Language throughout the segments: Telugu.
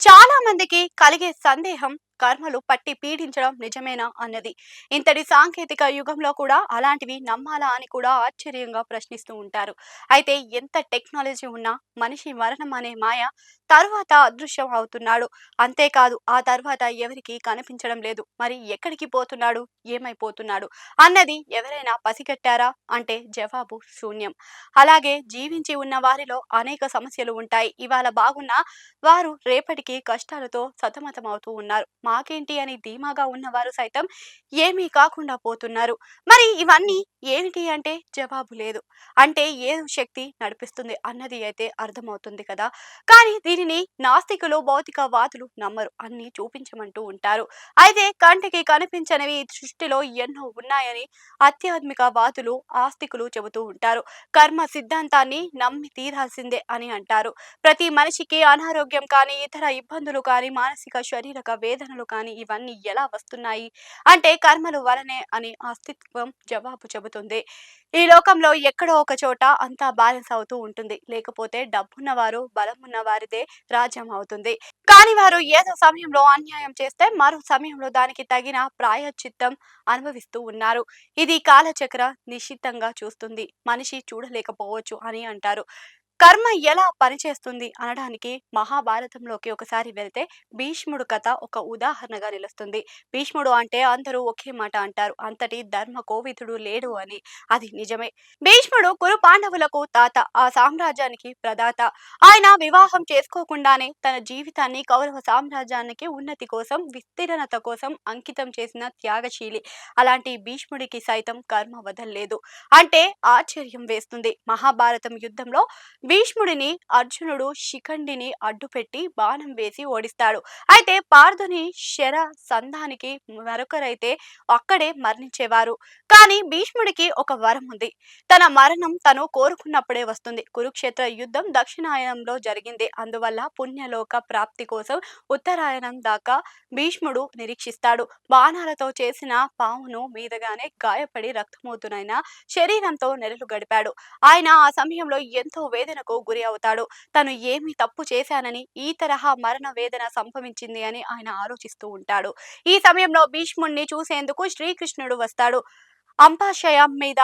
చాలా మందికి కలిగే సందేహం కర్మలు పట్టి పీడించడం నిజమేనా అన్నది. ఇంతటి సాంకేతిక యుగంలో కూడా అలాంటివి నమ్మాలా అని కూడా ఆశ్చర్యంగా ప్రశ్నిస్తూ ఉంటారు. అయితే ఎంత టెక్నాలజీ ఉన్నా మనిషి మరణం అనే మాయ తరువాత అదృశ్యం అవుతున్నాడు. అంతేకాదు ఆ తర్వాత ఎవరికి కనిపించడం లేదు. మరి ఎక్కడికి పోతున్నాడు, ఏమైపోతున్నాడు అన్నది ఎవరైనా పసిగట్టారా అంటే జవాబు శూన్యం. అలాగే జీవించి ఉన్న వారిలో అనేక సమస్యలు ఉంటాయి. ఇవాళ బాగున్నా వారు రేపటికి కష్టాలతో సతమతమవుతూ ఉన్నారు. మాకేంటి అని ధీమాగా ఉన్నవారు సైతం ఏమీ కాకుండా పోతున్నారు. మరి ఇవన్నీ ఏమిటి అంటే జవాబు లేదు. అంటే ఏదో శక్తి నడిపిస్తుంది అన్నది అయితే అర్థమవుతుంది కదా! కానీ దీనిని నాస్తికులు, భౌతికవాదులు నమ్మరు. అన్నీ చూపించమంటూ ఉంటారు. అయితే కంటికి కనిపించనివి ఈ సృష్టిలో ఎన్నో ఉన్నాయని ఆధ్యాత్మికవాదులు, ఆస్తికులు చెబుతూ ఉంటారు. కర్మ సిద్ధాంతాన్ని నమ్మి తీరాల్సిందే అని అంటారు. ప్రతి మనిషికి అనారోగ్యం కానీ, ఇతర ఇబ్బందులు కానీ, మానసిక, శారీరక వేదనలు కానీ ఇవన్నీ ఎలా వస్తున్నాయి అంటే కర్మలు వలనే అని అస్తిత్వం జవాబు చెబుతుంది. ఈ లోకంలో ఎక్కడో ఒక చోట అంతా బ్యాలెన్స్ అవుతూ ఉంటుంది. లేకపోతే డబ్బున్నవారు, బలమున్న వారిదే రాజ్యం అవుతుంది. కానీ వారు ఏదో సమయంలో అన్యాయం చేస్తే మరో సమయంలో దానికి తగిన ప్రాయశ్చిత్తం అనుభవిస్తూ ఉన్నారు. ఇది కాలచక్ర నిశ్చితంగా చూస్తుంది. మనిషి చూడలేకపోవచ్చు అని అంటారు. కర్మ ఎలా పనిచేస్తుంది అనడానికి మహాభారతంలోకి ఒకసారి వెళ్తే భీష్ముడు కథ ఒక ఉదాహరణగా నిలుస్తుంది. భీష్ముడు అంటే అందరూ ఒకే మాట అంటారు. అంతటి ధర్మ కోవిదుడు లేడు అని. అది నిజమే. భీష్ముడు కురు పాండవులకు తాత, ఆ సామ్రాజ్యానికి ప్రదాత. ఆయన వివాహం చేసుకోకుండానే తన జీవితాన్ని కౌరవ సామ్రాజ్యానికి ఉన్నతి కోసం, విస్తీర్ణత కోసం అంకితం చేసిన త్యాగశీలి. అలాంటి భీష్ముడికి సైతం కర్మ వదల్లేదు అంటే ఆశ్చర్యం వేస్తుంది. మహాభారతం యుద్ధంలో భీష్ముడిని అర్జునుడు శిఖండిని అడ్డుపెట్టి బాణం వేసి ఓడిస్తాడు. అయితే పార్థుని శర సంధానికి మరొకరైతే అక్కడే మరణించేవారు. కానీ భీష్ముడికి ఒక వరం ఉంది. తన మరణం తను కోరుకున్నప్పుడే వస్తుంది. కురుక్షేత్ర యుద్ధం దక్షిణాయనంలో జరిగింది. అందువల్ల పుణ్యలోక ప్రాప్తి కోసం ఉత్తరాయణం దాకా భీష్ముడు నిరీక్షిస్తాడు. బాణాలతో చేసిన పామును మీదగానే గాయపడి రక్తమూతునైన శరీరంతో నెలలు గడిపాడు. ఆయన ఆ సమయంలో ఎంతో వేదనకు గురి అవుతాడు. తను ఏమి తప్పు చేశానని ఈ తరహా మరణ వేదన సంభవించింది అని ఆయన ఆలోచిస్తూ ఉంటాడు. ఈ సమయంలో భీష్ముణ్ణి చూసేందుకు శ్రీకృష్ణుడు వస్తాడు. అంపాశయం మీద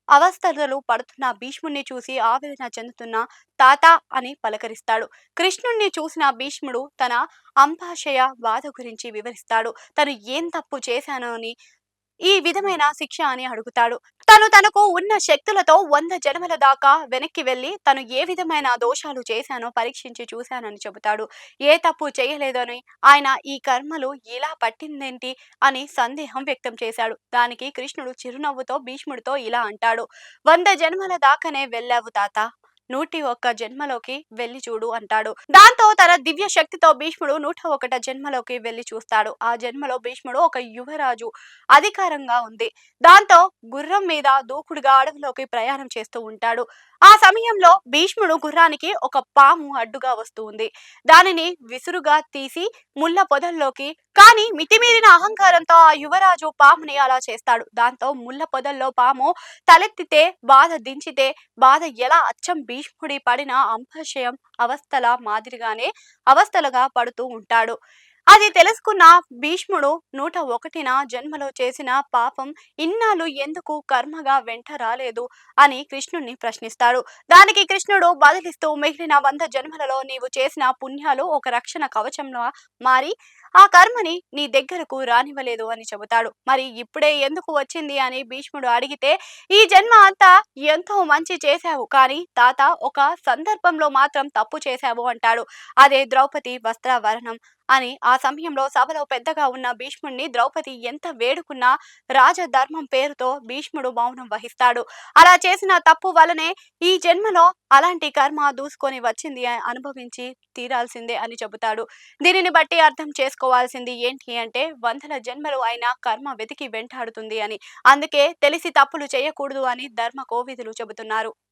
అవస్థలు పడుతున్న భీష్ముణ్ణి చూసి ఆవేదన చెందుతున్న తాత అని పలకరిస్తాడు. కృష్ణుణ్ణి చూసిన భీష్ముడు తన అంపాశయ బాధ గురించి వివరిస్తాడు. తను ఏం తప్పు చేశానో అని ఈ విధమైన శిక్ష అని అడుగుతాడు. తనకు ఉన్న శక్తులతో 100 జన్మల దాకా వెనక్కి వెళ్లి తను ఏ విధమైన దోషాలు చేశానో పరీక్షించి చూశానని చెబుతాడు. ఏ తప్పు చేయలేదని ఆయన ఈ కర్మలు ఇలా పట్టిందేంటి అని సందేహం వ్యక్తం చేశాడు. దానికి కృష్ణుడు చిరునవ్వుతో భీష్ముడితో ఇలా అంటాడు. 100 జన్మల దాకానే వెళ్ళావు తాత. 101 జన్మలోకి వెళ్లి చూడు అంటాడు. దాంతో తన దివ్య శక్తితో భీష్ముడు 101 జన్మలోకి వెళ్లి చూస్తాడు. ఆ జన్మలో భీష్ముడు ఒక యువరాజు అధికారంగా ఉంది. దాంతో గుర్రం మీద దూకుడుగా అడవిలోకి ప్రయాణం చేస్తూ ఉంటాడు. ఆ సమయంలో భీష్ముడు గుర్రానికి ఒక పాము అడ్డుగా వస్తూ ఉంది. దానిని విసురుగా తీసి ముళ్ళ పొదల్లోకి కానీ మితిమీరిన అహంకారంతో ఆ యువరాజు పాముని అలా చేస్తాడు. దాంతో ముళ్ళ పొదల్లో పాము తలెత్తితే బాధ దించితే బాధ ఎలా అచ్చం భీష్ముడి పడిన అంపశయం అవస్థల మాదిరిగానే అవస్థలుగా పడుతూ ఉంటాడు. అది తెలుసుకున్న భీష్ముడు 101న జన్మలో చేసిన పాపం ఇన్నాళ్ళు ఎందుకు కర్మగా వెంట రాలేదు అని కృష్ణుణ్ణి ప్రశ్నిస్తాడు. దానికి కృష్ణుడు బదిలిస్తూ మిగిలిన 100 జన్మలలో నీవు చేసిన పుణ్యాలు ఒక రక్షణ కవచంలో మారి ఆ కర్మని నీ దగ్గరకు రానివ్వలేదు అని చెబుతాడు. మరి ఇప్పుడే ఎందుకు వచ్చింది అని భీష్ముడు అడిగితే ఈ జన్మ అంతా ఎంతో మంచి చేశావు కానీ తాత ఒక సందర్భంలో మాత్రం తప్పు చేశావు అంటాడు. అదే ద్రౌపది వస్త్రావరణం అని. ఆ సమయంలో సభలో పెద్దగా ఉన్న భీష్ముడిని ద్రౌపది ఎంత వేడుకున్నా రాజధర్మం పేరుతో భీష్ముడు మౌనం వహిస్తాడు. అలా చేసిన తప్పు వలనే ఈ జన్మలో అలాంటి కర్మ దూసుకొని వచ్చింది అనుభవించి తీరాల్సిందే అని చెబుతాడు. దీనిని బట్టి అర్థం చేసుకోవాల్సింది ఏంటి అంటే 100 జన్మలు అయినా కర్మ వెతికి వెంటాడుతుంది అని. అందుకే తెలిసి తప్పులు చేయకూడదు అని ధర్మ కోవిదులు చెబుతున్నారు.